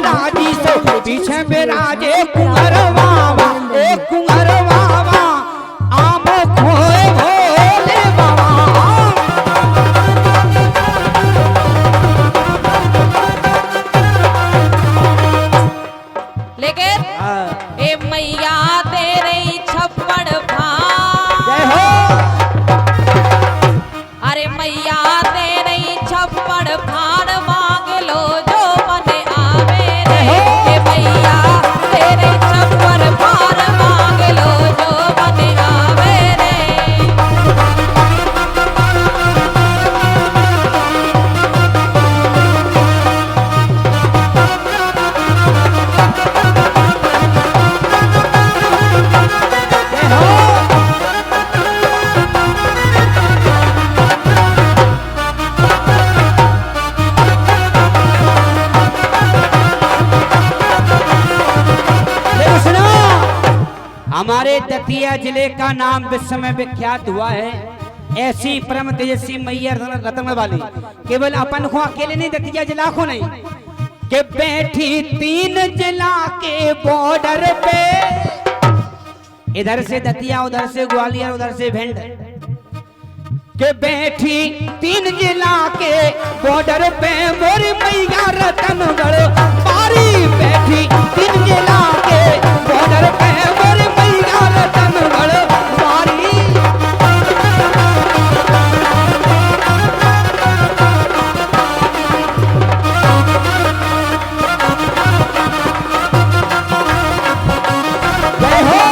राजी सो पीछे बेराजे कुंवर बाबा ए कुंवर बाबा आम खोए भोले बाबा। लेकिन ए मैया तेरे छप्पड़ भाग जय हो। अरे मैया तेरे छप्पड़ भाग मांग लो जो मन आवे रे ए मैया तेरे छप्पड़ भाग मांग लो जो मन आवे रे। हमारे दतिया जिले का नाम विश्व में विख्यात हुआ है। ऐसी परम तेजस्वी मैया रतन वाली केवल अपन को अकेले नहीं, दतिया जिला को नहीं, के बैठी 3 जिला के बॉर्डर पे, इधर से दतिया उधर से ग्वालियर उधर से भिंड, के बैठी 3 जिला के बॉर्डर पे मोरी मैया रतनगढ़ पारी बैठी 3 जिला के बॉर्डर पे मोरी मैया रतनगढ़ पारी। जय हो।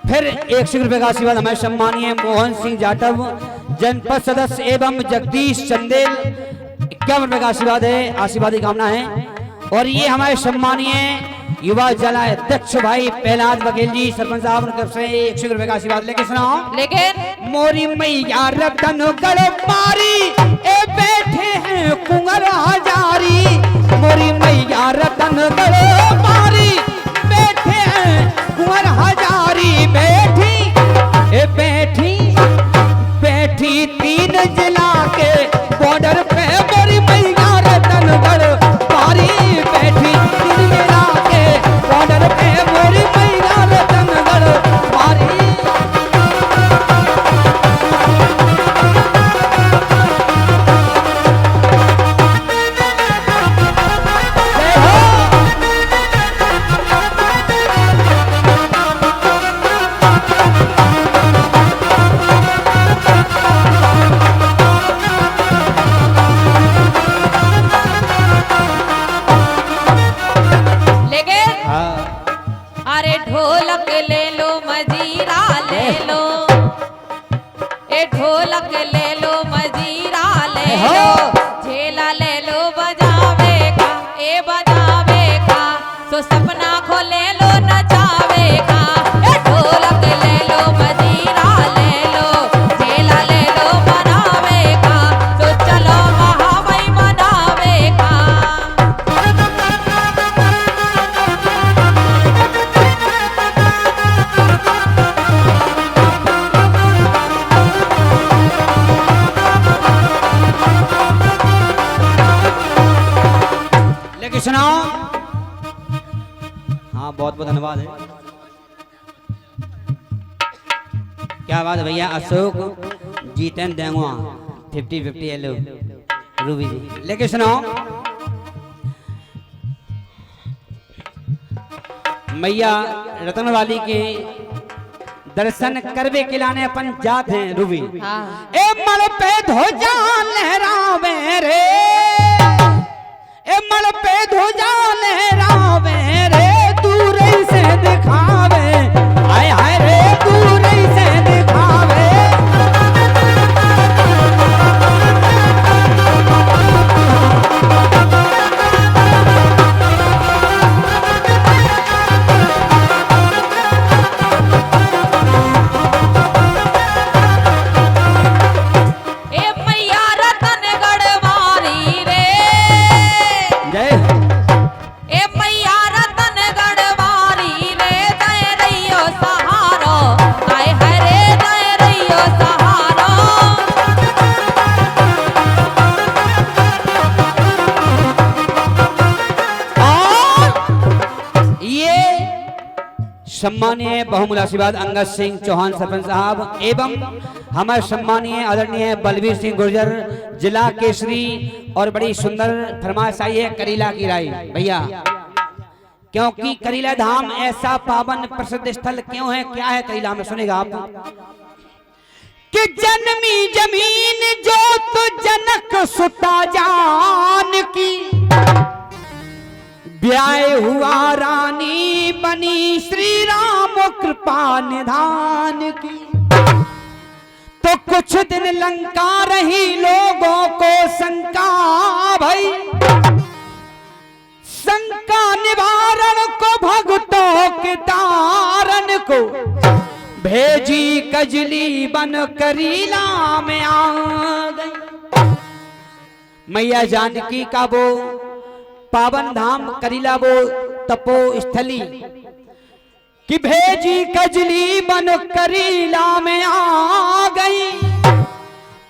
फिर 100 रुपए का आशीर्वाद हमारे सम्मानीय मोहन सिंह जाटव जनपद सदस्य एवं जगदीश चंदेल 51 रुपए का आशीर्वाद है, आशीर्वाद की कामना है। और ये हमारे सम्मानीय युवा जला अध्यक्ष भाई प्रहलाद बघेल जी सरपंच साहब की तरफ से 100 रुपए का आशीर्वाद लेके सुनाओ। लेकिन मोरी मैया रतनगढ़ पारी ए बैठे हैं कुंवर हजारी, मोरी मैया रतनगढ़ पारी बैठे हैं कुंवर हजारी, बैठी ए बैठी बैठी 3 जिला के बॉर्डर पे मोरी मैया रतनगढ़ पारी बैठी 3 जिला के बॉर्डर पे मोरी मैया रतनगढ़ पारी। अरे ढोलक ले लो मजीरा ले लो, ए ढोलक ले लो मजीरा ले लो, झेला ले लो बजावे का ए बजावे का, सो सपना खो ले लो नचावे का। ए ढोलक ले लो मजीरा ले लो, झेला ले लो बनावे का, सो चलो महावई मनावे का। लेके सुनाओ। हाँ बहुत बहुत धन्यवाद है। क्या बात है भैया। अशोक जीतन देंगवा 50-50 हेलो रूबी जी लेके सुनाओ। मैया रतन वाली के दर्शन करवे के लाने अपन जात हैं रूबी। ए मल पे ध्वजा लहरावे रे, ए मल पे ध्वजा लहरावे रे, दूर से दिखावे हाय हाय रे, दूर से दिखावे। ए मैया रतनगढ़ सम्मानीय बहुमूल्य आशीर्वाद अंगद सिंह चौहान सरपंच साहब एवं हमारे सम्मानीय आदरणीय बलवीर सिंह गुर्जर जिला केसरी। और बड़ी सुंदर फरमाइश आई है करीला की राय भैया, क्योंकि करीला धाम ऐसा पावन प्रसिद्ध स्थल क्यों है, क्या है करीला में, सुनेगा आप। कि जन्मी जमीन जो तो जनक सुता जान की, ब्याह हुआ रानी बनी श्री राम कृपा निधान की। तो कुछ दिन लंका रही लोगों को शंका भई, शंका निवारण को भक्तों के तारण को भेजी कजली बन करीला में आ गई। मैया जानकी का वो पावन धाम करीला वो तपो स्थली कि भेजी कजली बन करीला में आ गई।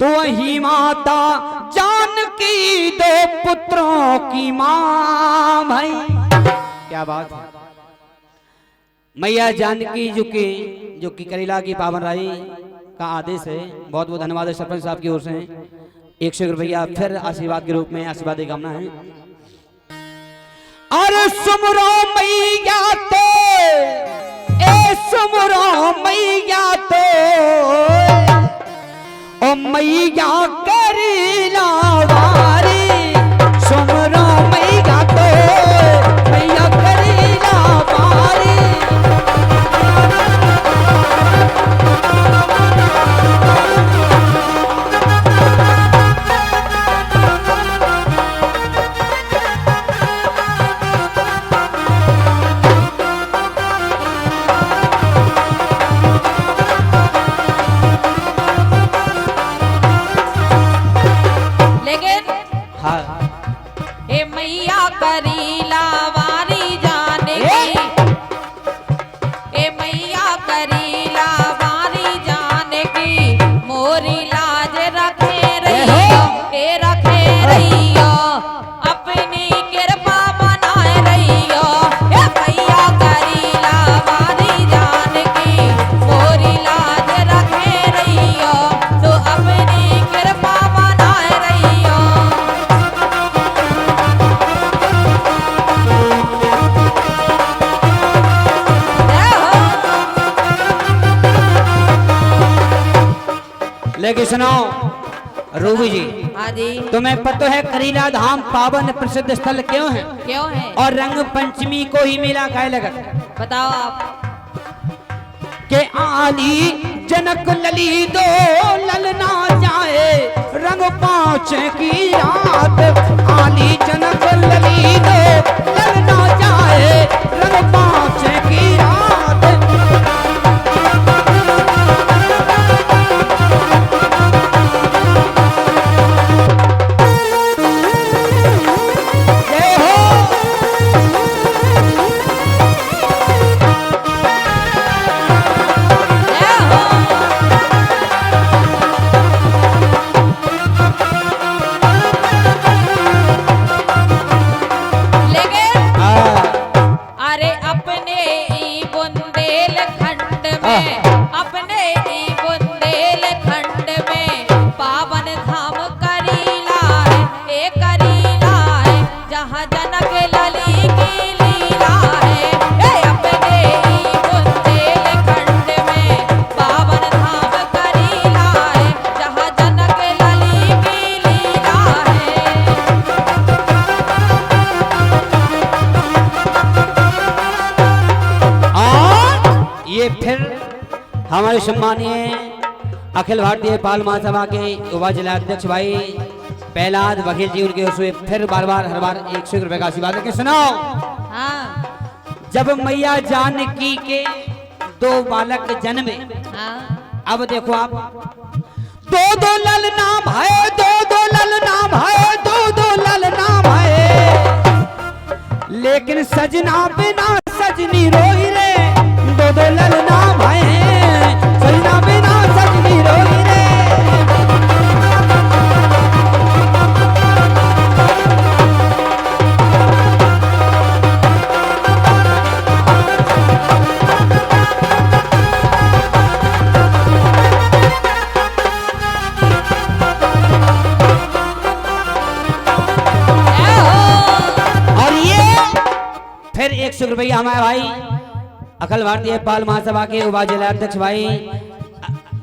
तो वही माता जानकी दो पुत्रों की मां भाई। क्या बात है। मैया जानकी जो कि करीला की पावन राई का आदेश है। बहुत बहुत धन्यवाद है सरपंच साहब की ओर से 100 रुपया फिर आशीर्वाद के रूप में आशीर्वाद की कामना है। अरे सुमरो मैया तो सुमरो मैया तो ओ मैया करीला वारी, सुमरो मैया तो मैया करीला वारी। करीला वारी जाने की, ए मैया करीला वारी जाने की, मोरी लाज रखे रहियो, ए रखे रहियो, अपनी कृपा बनाए रहियो। ए मैया करीला वारी जाने की, मोरी लाज रखे रहियो, तो अपनी कृपा बनाए रहियो। लेकिन सुनो रूबी जी, हाँ जी, तुम्हें पता है करीला धाम पावन प्रसिद्ध स्थल क्यों है? क्यों है? और रंग पंचमी को ही मेला काहे लगा? बताओ आप। के आली जनक लली दो ललना जाए रंग पाँच की रात, आली जनक लली दो ललना जाए रंग पाँच की रात। हमारे सम्मानीय अखिल भारतीय पाल महासभा के युवा जिला अध्यक्ष भाई प्रहलाद बघेल जी, उनके उसमें फिर बार बार हर बार 100 रुपए का आशीर्वाद है। सुनो, जब मैया जानकी के 2 बालक जन्मे, अब देखो आप, दो ललना भाई, दो ललना भाई, दो ललना भाई, लेकिन सजना बिना सजनी रोई रे, दो ललना भाई, सजना बिना सजनी रोई रे। 100 रुपया हमारे भाई अखिल भारतीय पाल महासभा के उप जिलाध्यक्ष भाई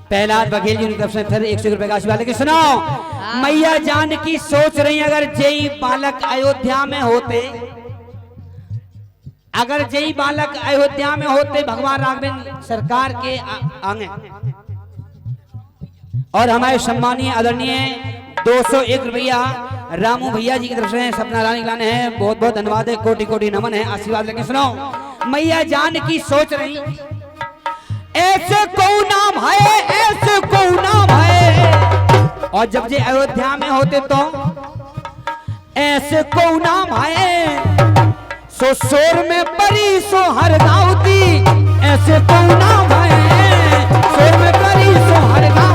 प्रहलाद बघेल जी की तरफ से फिर 100 रुपए का आशीर्वाद। लेकिन सुनो, मैया जानकी सोच रही अगर जय बालक अयोध्या में होते, अगर जय बालक अयोध्या में होते भगवान राघवेंद्र सरकार के आगे और हमारे सम्मानीय आदरणीय 201 रुपया रामू भैया जी की तरफ से सपना रानी लाने हैं, बहुत बहुत धन्यवाद है, कोटि कोटि नमन है, आशीर्वाद। लेकिन सुनो, मैया जानकी सोच रही ऐसे को नाम है, ऐसे को नाम है, और जब जे अयोध्या में होते तो ऐसे को नाम है, सो शोर में परी सो हर गाँवती, ऐसे को नाम है, शोर में परी सो हर गाँवती।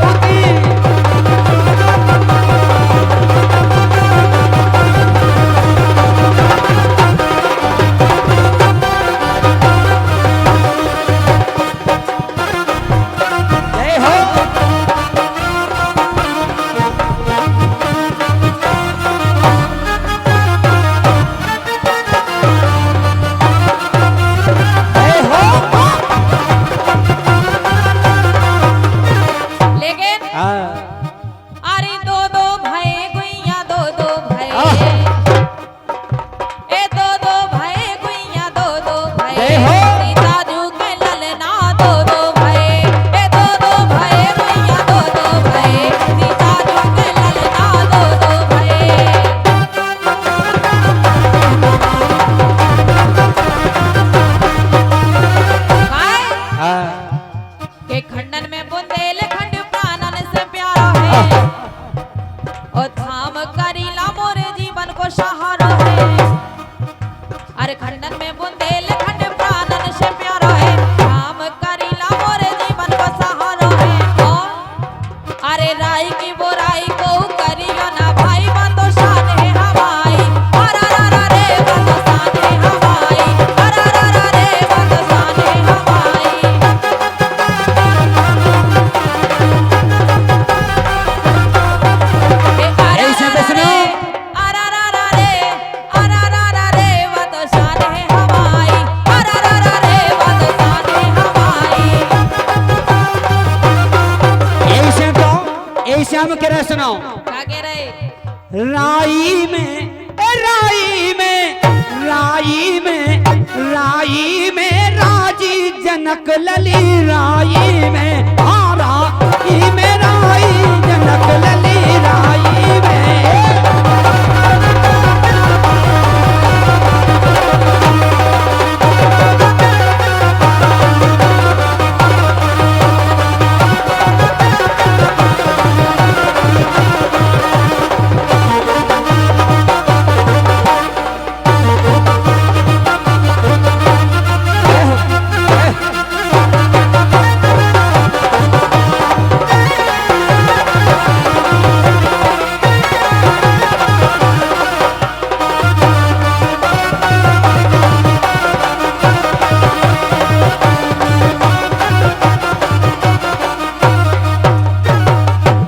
श्याम कह रहे सुनो, क्या कह रहे? राई में राई में राई में राई में राजी जनक लली, राई में राई में राई जनक लली, राई में।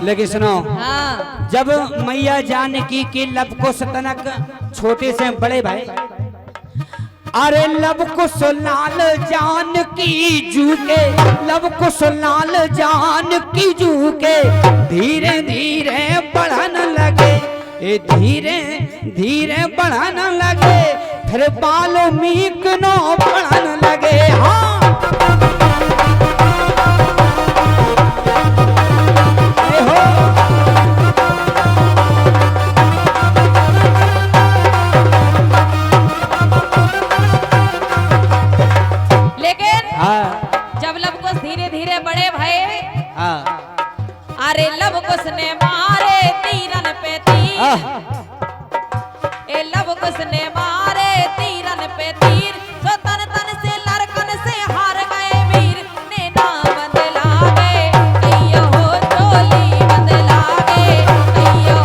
लेकिन सुनो, हाँ। जब मैया जानकी की लब को सतनक छोटे से बड़े भाई, अरे लब को लाल जानकी जूके, लब को लाल जानकी जूके, धीरे धीरे बढ़न लगे, धीरे धीरे बढ़न लगे, फिर वाल्मीक नो बढ़न लगे। हाँ जब लब कुश धीरे धीरे बड़े भये, अरे लब कुश ने मारे तीरन पे तीर, ए लब कुश ने मारे तीरन पे तीर, सो तन तन से लड़कन से हार गए वीर, नैना बदला गए अय्यो हो, चोली बदला गए अय्यो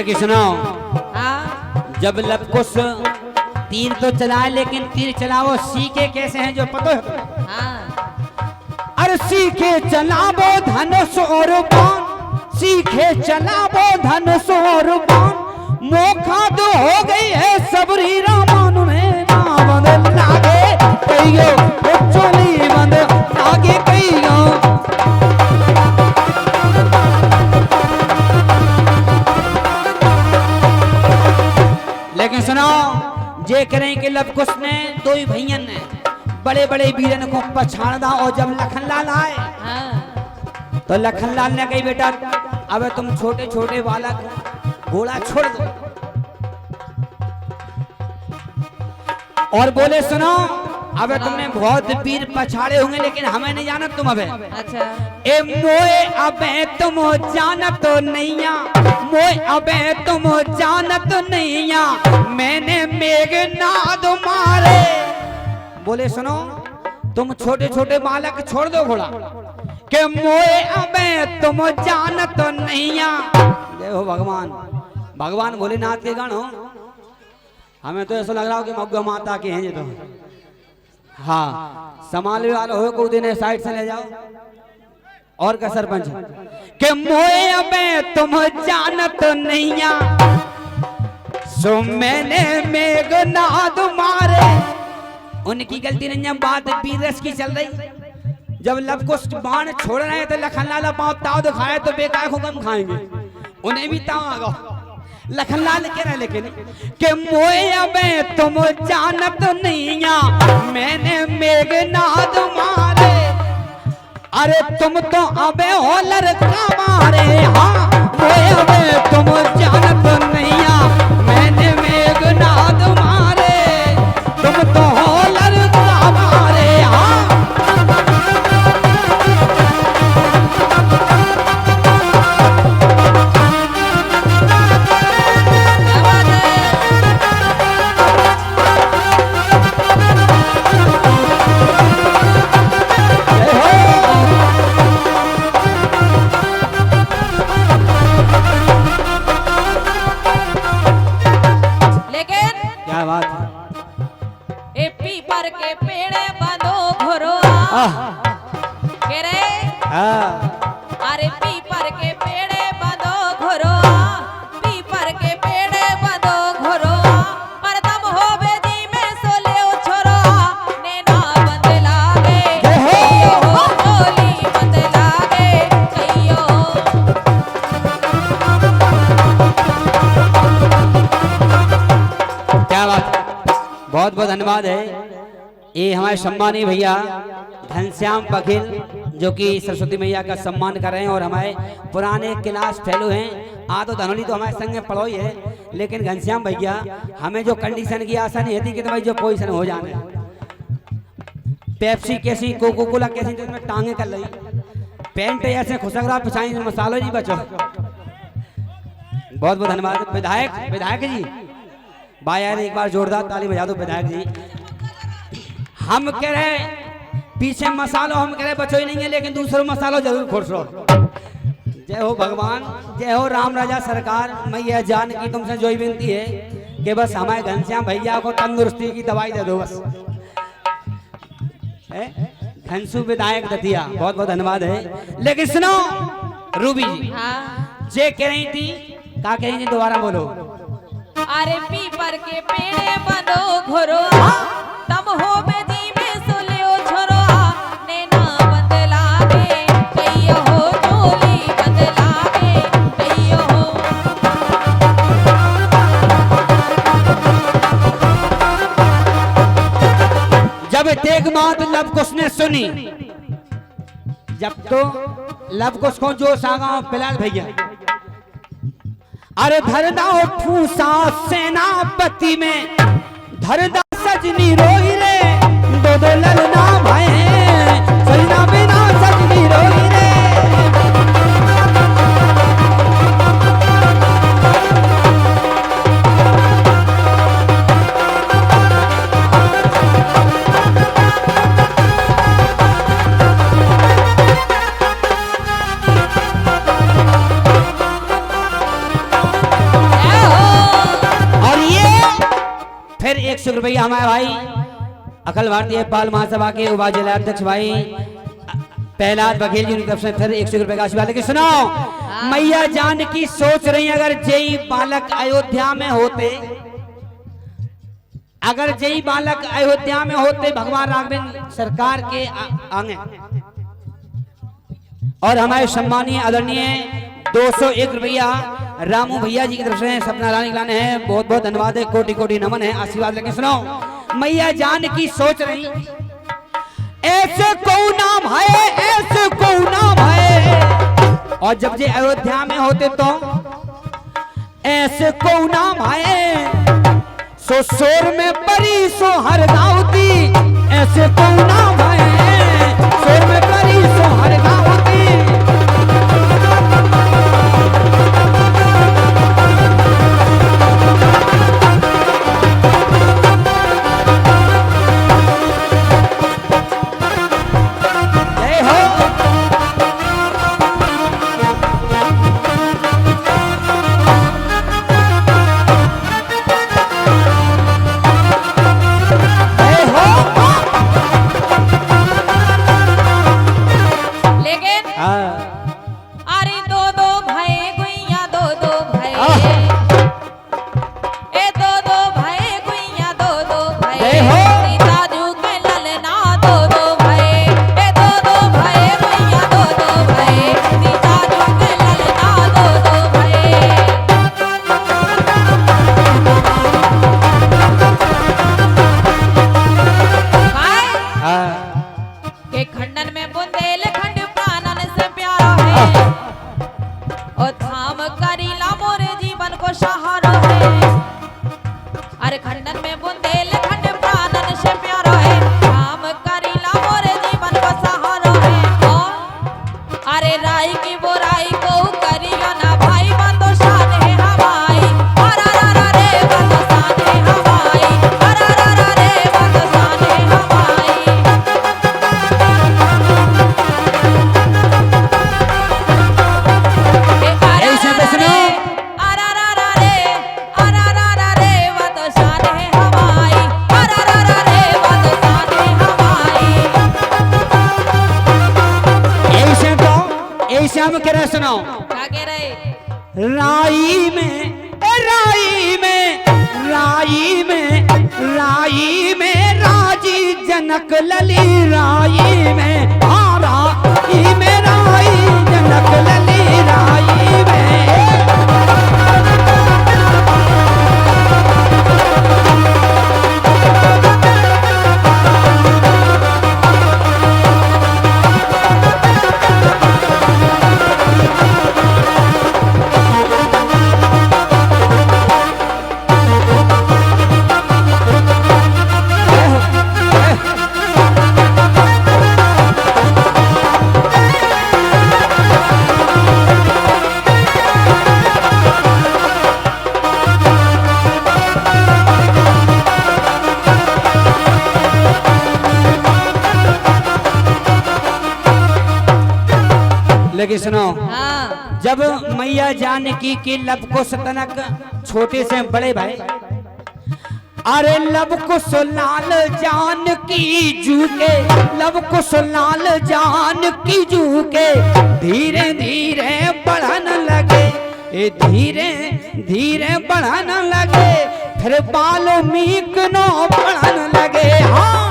लेकिन सुनो, हाँ जब लव कुश तीर तो चलाए, लेकिन तीर चलावो सीखे कैसे हैं जो पता है? हाँ अरे सीखे चलावो धनुष और बाण, सीखे चलावो धनुष और बाण, मौका तो हो गई है सबरी रामान में ना बंद लागे कहियो, चोली बंद लागे कहियो। लेकिन सुनो, जे करें कि लव कुश ने दो ही भैयन ने बड़े बड़े वीरन को पछाड़ दा, और जब लखनलाल आए हाँ तो लखनलाल ने कही बेटा अब तुम छोटे छोटे बालक घोड़ा छोड़ दो, और बोले सुनो अब तुमने बहुत वीर पछाड़े होंगे लेकिन हमें नहीं जाना तुम अब अच्छा ए मोए अबे तुम जानत नैया, मोए अबे तुम जानत नैया, मैंने मेघनाद मारे। बोले सुनो तुम छोटे छोटे बालक छोड़ दो घोड़ा, के मोए अबे तुम जानत नैया। जय हो भगवान, भगवान भोलेनाथ के गण हो। हमें तो ऐसा लग रहा हो कि मग्गा माता के हैं ये तो। हाँ संभालने वाला हो को दिन साइड से ले जाओ। और का सरपंच के मोए अबे तुम जानत नैया, सो मैंने मेघनाद मारे। उनकी गलती नहीं है, बात बीरस की चल रही। जब लव कुश बाण छोड़ रहे हैं तो लखनलाल पांव ताव दिखाए तो बेकार को कम खाएंगे, उन्हें भी ताव आ गया। लखनलाल कह रहे लेकिन के मोए अबे तुम जानत नैया, मैंने मेघनाद मारे। अरे तुम तो अबे हो लड़का मारे, हाँ मोए अबे तुम जानत नैया, मैंने मेघनाद मारे। तुम तो हो लड़का मारे, हाँ अरे पीपर के पेड़े बंदो घोरो, पीपर के पेड़े बंदो घोरो, पर तब हो बेदी में सोले छोरो, नैना बंद लागे कहियो, चोली बंद लागे कहियो। क्या बात, बहुत बहुत धन्यवाद है। ये हमारे सम्मानीय भैया घनश्याम बघेल जो कि सरस्वती मैया का सम्मान कर रहे हैं और हमारे पुराने क्लास फेलो हैं। आ तो धनोली तो हमारे संग में पढ़ो ही है, लेकिन घनश्याम भैया हमें जो कंडीशन की आशा नहीं थी कि भाई जो पोजीशन हो जाने, पेप्सी कैसी कोको कोला कैसी तो इसमें टांगे कर ली, पेंट ऐसे खुशक रहा पिछाई मसालो नहीं बचो। बहुत बहुत धन्यवाद विधायक, विधायक जी भाई यार एक बार जोरदार ताली बजा दो विधायक जी। हम कह रहे पीछे मसालो, हम कह रहे बचो ही नहीं है, लेकिन दूसरों मसालो जरूर खुश रहो। जय हो भगवान, जय हो राम राजा सरकार। मैं यह जान की तुमसे जो ही विनती है कि बस हमारे घनश्याम भैया को तंदुरुस्ती की दवाई दे दो बस। घनसू विधायक दतिया बहुत बहुत धन्यवाद है। लेकिन सुनो रूबी जी, हाँ जे कह रही थी क्या कह रही थी दोबारा बोलो। अरे पीपर के पेड़े बंदो घोरो, तब हो बेदी में सोले छोरो, नैना बंद लागे कहियो, चोली बंद लागे कहियो। जब तेग मात लव कुश ने सुनी, जब तो लव कुश को जो सागा बिलाल भैया, अरे धरदा ठूसा सेनापति में, धरदा सजनी रोई रे, दो दो ललना भाई सजना बिना सजनी रोई रे। रुपया हमारे भाई अखिल भारतीय पाल महासभा के उप जिलाध्यक्ष भाई प्रहलाद बघेल जी की तरफ से फिर 100 रुपए का आशीर्वाद। लेकिन सुनो, मैया जान की सोच रही अगर जय बालक अयोध्या में होते, अगर जय बालक अयोध्या में होते भगवान राघवेंद्र सरकार के आगे और हमारे सम्मानीय आदरणीय 201 रुपया रामू भैया जी की तरफ से सपना रानी लाने हैं, बहुत बहुत धन्यवाद है, कोटि कोटि नमन है, आशीर्वाद। लेकिन सुनो, मैया जान की सोच रही ऐसे को नाम है, ऐसे को नाम है, और जब जे अयोध्या में होते तो ऐसे को नाम है, सो शोर में परी सो हर गाँवती, ऐसे को नाम है, शोर में परी सो हर गाँवती। हम कह रहे सुनो, क्या कह रहे? राई में राई में राई में राई में राजी जनक लली, राई में राई में राई जनक लली, राई में। लेकिन सुनो, हाँ। जब मैया जानकी की लब कुश तनक छोटे से बड़े भाई, अरे लब कुश लाल जानकी जूके, लब कुश लाल जानकी जूके धीरे धीरे बढ़न लगे, धीरे धीरे बढ़न लगे, फिर वाल्मीकि नो बढ़न लगे। हाँ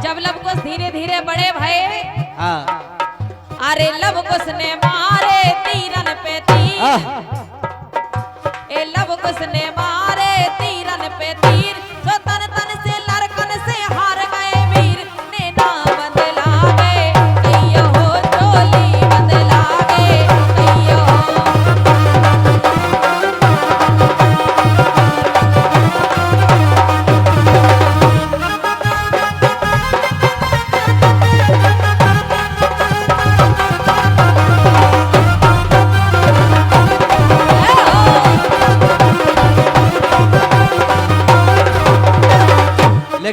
जब लव कुश धीरे धीरे बड़े भये, अरे लव कुश ने मारे तीरन पे तीर, ए लव कुश ने मारे तीरन पे तीर, जो तन तन से लड़कन से हार गए वीर, ने ना बदला गए कहियो हो, चोली बदला गए कहियो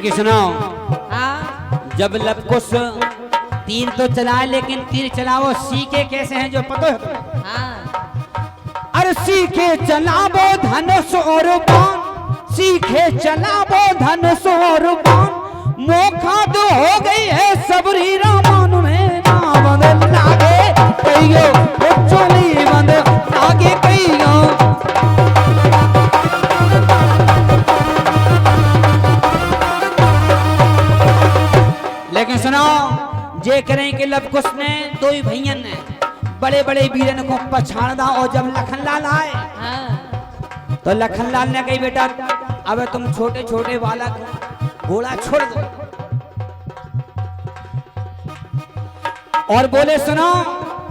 लेकिन सुनो, हाँ जब लवकुश तीर तो चलाए, लेकिन तीर चलावो सीखे कैसे हैं जो पता है? हाँ अरे सीखे चलावो धनुष और बाण, सीखे चलावो धनुष और बाण, मौका तो हो गई है सबरी रामान में ना बंद लागे कहियो, चोली बंद लागे कहियो। लेकिन सुनो, जे करें कि लवकुश ने दो ही भैयन ने बड़े बड़े वीरन को पछाड़ दा, और जब लखनलाल आए हाँ तो लखनलाल ने कही बेटा अब तुम छोटे छोटे बालक घोड़ा छोड़ दो, और बोले सुनो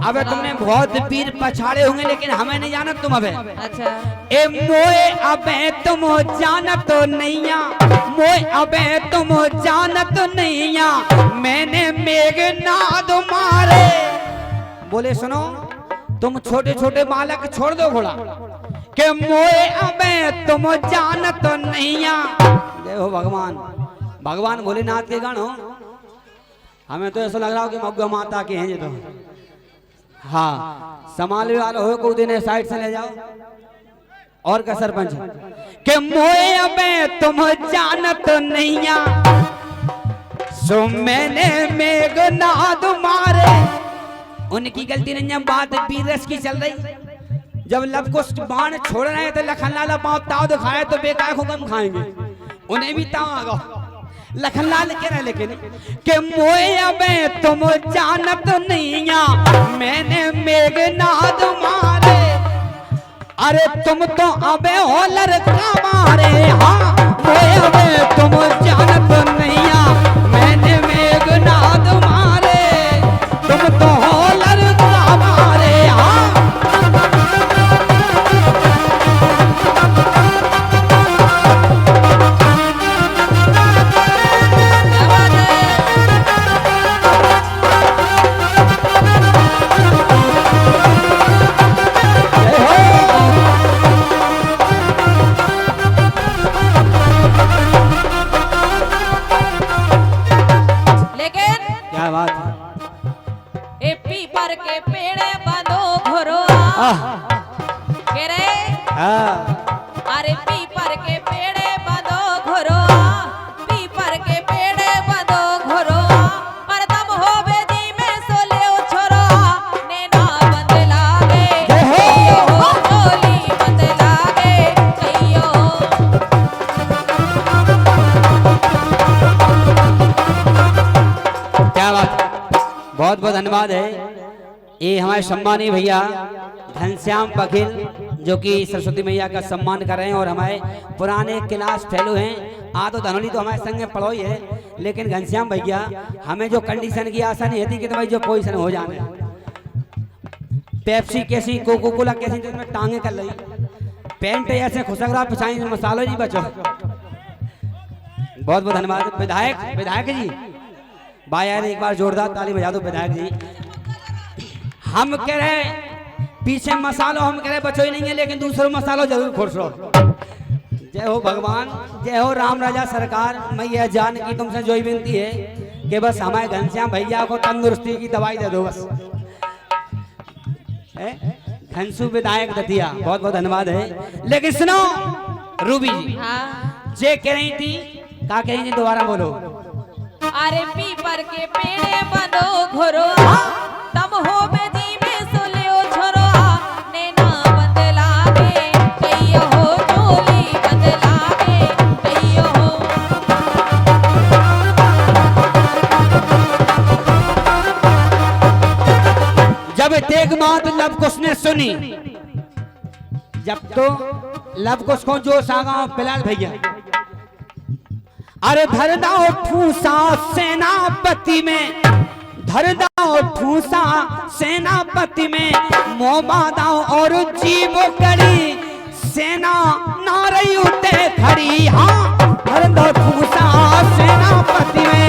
अब तुमने बहुत वीर पछाड़े होंगे लेकिन हमें नहीं जाना तुम अब अच्छा ए मोए अबे तुम जानत नैया, मोए अबे तुम जानत नैया, मैंने मेघनाद मारे। बोले सुनो तुम छोटे छोटे बालक छोड़ दो घोड़ा, के मोए अबे तुम जानत नैया। जय हो भगवान, भगवान भोलेनाथ के गण हो। हमें तो ऐसा लग रहा हो कि मग्गा माता के हैं ये तो। हाँ संभालने वाला हो को दिन साइड से ले जाओ। और का सरपंच के मोए अबे तुम जानत नैया, सो मैंने मेघनाद मारे। उनकी गलती नहीं है, बात बीरस की चल रही। जब लवकुश बाण छोड़ रहे हैं तो लखनलाल पांव ताव दिखाए तो बेकार को कम खाएंगे, उन्हें भी ताव आ गया। लखनलाल कह रहे लेकिन के मोए अबे तुम जानत नैया, मैंने मेघनाद मारे। अरे तुम तो अबे हो लड़का मारे, हाँ मोए अबे तुम जानत नैया, मैंने मेघनाद मारे। तुम तो हो लड़का मारे, हाँ क्या बात है। लेकिन क्या बात है। ए पीपर के पेड़े बंधो घोरो के रे, अरे पीपर के पेड़े बंधो घोरो, पीपर के पेड़े बंधो घोरो, पर तब हो बेदी में सोले छोरो, नैना बंद लागे कहियो, चोली बंद लागे कहियो। क्या बात, बहुत बहुत धन्यवाद है। ये हमारे सम्मानीय भैया घनश्याम बघेल जो कि सरस्वती मैया का सम्मान कर रहे हैं और हमारे पुराने क्लास फेलो हैं। आ तो धनोली तो हमारे संग में पढ़ो ही है, लेकिन घनश्याम भैया हमें जो कंडीशन की आशा नहीं थी कि भाई जो पोजीशन हो जाने, पेप्सी कैसी कोको कोला कैसी जिसमें टांगे कर रही, पेंट ऐसे खुशक रहा पिछाई मसालो नहीं बचो। बहुत बहुत धन्यवाद विधायक, विधायक जी भाई यार एक बार जोरदार ताली बजा दो विधायक जी। हम कह रहे पीछे मसालो, हम कह रहे बचो ही नहीं है, लेकिन दूसरों मसालो जरूर खुर्सो। जय हो भगवान, जय हो राम राजा सरकार। मैं यह जान की तुमसे जो ही विनती है कि बस हमारे घनश्याम भैया को तंदुरुस्ती की दवाई दे दो बस। घनसू विधायक दतिया बहुत बहुत धन्यवाद है। लेकिन सुनो रूबी जी, हाँ जे कह रही थी क्या कह रही थी दोबारा बोलो। अरे पीपर के पेड़े बंधो घोरो, तम हो बेदी में सोले छोरो, नैना बंद लागे कहियो, चोली बंद लागे कहियो। जब तेग बात लवकुश ने सुनी, जब तो लवकुश को जोश आ गया बिलाल भैया, अरे धरदाओ ठूसा सेनापति में, धरदाओ ठूसा सेनापति में, मोबादाओ और जीव करी सेना नारई उठे खड़ी। हाँ धरदाओ ठूसा सेनापति में।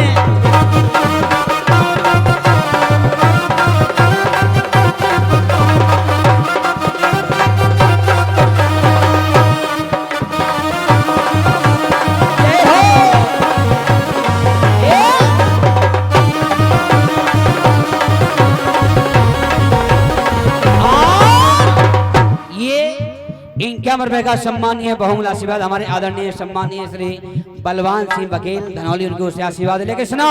51 रुपए का सम्मानीय बहुमूल्य आशीर्वाद हमारे आदरणीय सम्मानीय श्री बलवान सिंह बघेल धनौली, उनके उससे आशीर्वाद लेके सुनो।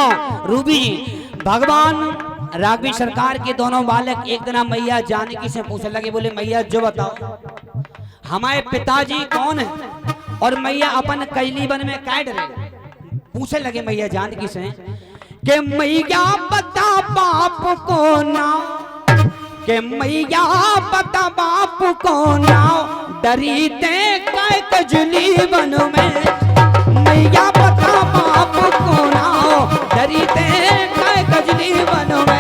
रूबी जी, भगवान राघवी सरकार के दोनों बालक एक दिन मैया जानकी से पूछने लगे, बोले मैया जो बताओ हमारे पिताजी कौन है और मैया अपन कैली वन में काट रहे। पूछने लगे मैया जानकी से कि मैया बता बाप को ना, के मैया बता बाप को ना, डरी ते काय कजली वन में। मैया बता बाप को ना, डरी ते काय कजली वन में।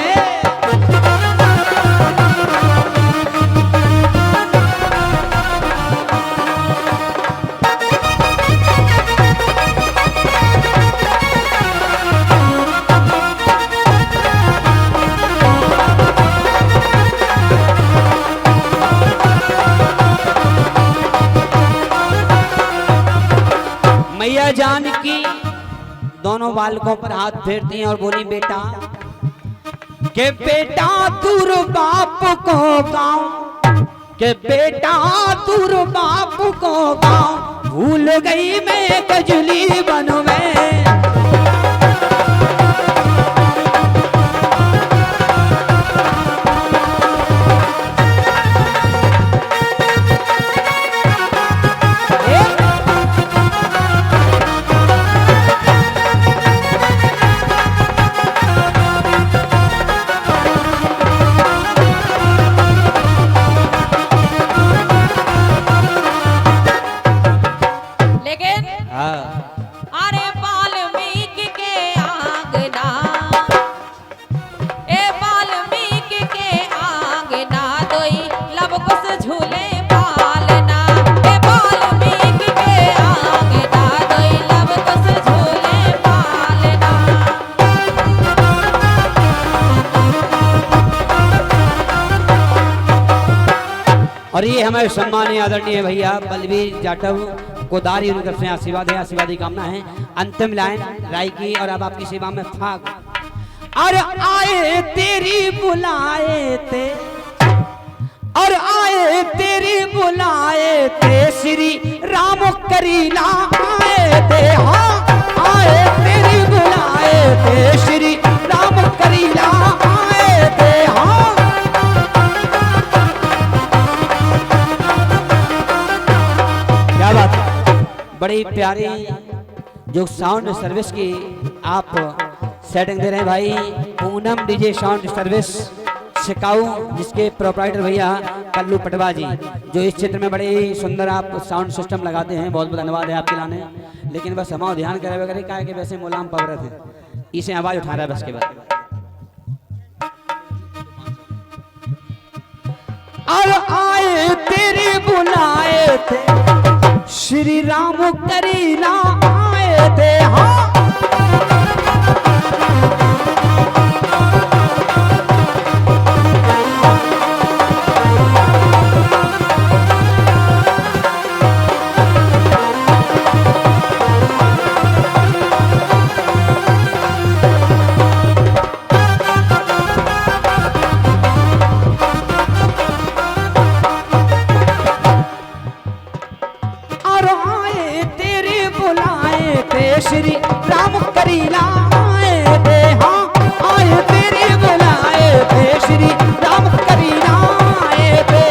मैया जानकी दोनों बालकों पर हाथ फेरती हैं और बोली बेटा के बेटा दूर बाप को गाँव, के बेटा दूर बाप को गाँव, भूल गई मैं कजली वन में। अरे वाल्मीकि के आंगना, ए वाल्मीकि के आंगना, दोई लब कुछ झूले पालना। ए वाल्मीकि के आंगना, दोई लब कुछ झूले पालना। और ये हमारे सम्मानीय आदरणीय भैया बलवीर जाटव गोदारी, उनकी तरफ से आशीर्वाद है, आशीर्वाद की कामना है। अंतिम लाइन राय की और अब आपकी सेवा में फाग। और आए तेरी बुलाए थे, और आए तेरी बुलाए थे, श्री राम करीला आए थे। हाँ आए तेरी बुलाए थे, श्री राम करीला आए थे। हाँ क्या बात है, बड़ी प्यारी जो साउंड सर्विस की आप सेटिंग दे रहे हैं भाई। पूनम डीजे साउंड सर्विस शिकाऊ, जिसके प्रोप्राइटर भैया कल्लू पटवा जी, जो इस क्षेत्र में बड़े ही सुंदर आप साउंड सिस्टम लगाते हैं। बहुत बहुत धन्यवाद है आपके लाने। लेकिन बस हमारा ध्यान करे वगैरह क्या है कि वैसे मोलाम पवरत है, इसे आवाज उठा रहा है बस के बाद। और आए तेरे बुलाए थे, श्री राम करीला आए थे। हाँ श्री राम करीला आए थे। हाँ आए तेरे बुलाए थे, श्री राम करीला आए थे।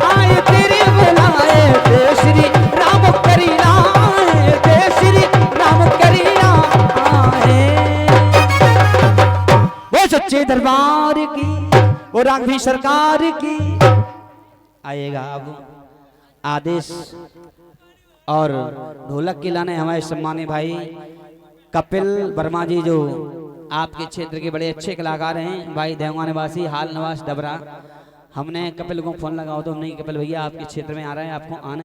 आए तेरे बुलाए थे, श्री राम करीला आए थे, श्री राम करीला आए। वो सच्चे दरबार की, वो राघवी सरकार की आएगा अब आदेश। और ढोलक के लाने हमारे सम्मानित भाई कपिल वर्मा जी, जो आपके क्षेत्र के बड़े अच्छे कलाकार हैं, भाई देवगा निवासी हाल नवास डबरा। हमने कपिल को फोन लगाओ तो नहीं, कपिल भैया आपके क्षेत्र में आ रहे हैं, आपको आने